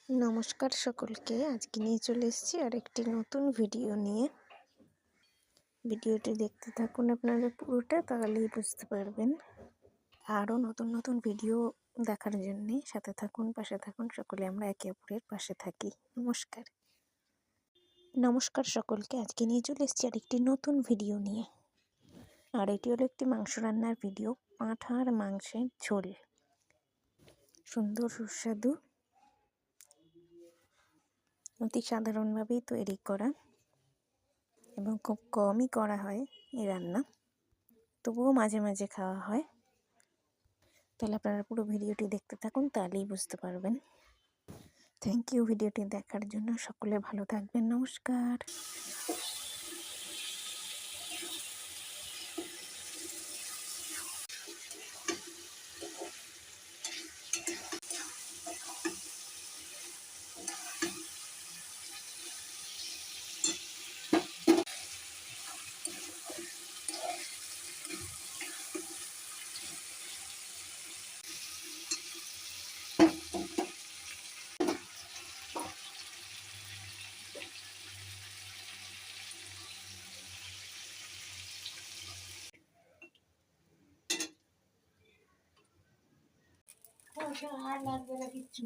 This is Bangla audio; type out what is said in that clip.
নমস্কার সকলকে। আজকে নিয়ে চলে এসেছি আরেকটি নতুন ভিডিও নিয়ে। ভিডিওটি দেখতে থাকুন আপনারা পুরোটা, তাহলেই বুঝতে পারবেন। আরও নতুন নতুন ভিডিও দেখার জন্যে সাথে থাকুন, পাশে থাকুন। সকলে আমরা একে অপরের পাশে থাকি। নমস্কার। নমস্কার সকলকে। আজকে নিয়ে চলে এসেছি আরেকটি নতুন ভিডিও নিয়ে। আর এটি হলো একটি মাংস রান্নার ভিডিও। পাঁঠার মাংসের ঝোল, সুন্দর সুস্বাদু, অতি সাধারণভাবেই তৈরি করা এবং খুব কমই করা হয় এই রান্না, তবুও মাঝে মাঝে খাওয়া হয়। তাহলে আপনারা পুরো ভিডিওটি দেখতে থাকুন, তাহলেই বুঝতে পারবেন। থ্যাংক ইউ ভিডিওটি দেখার জন্য। সকলে ভালো থাকবেন। নমস্কার। আর লাগবে না কিচ্ছু।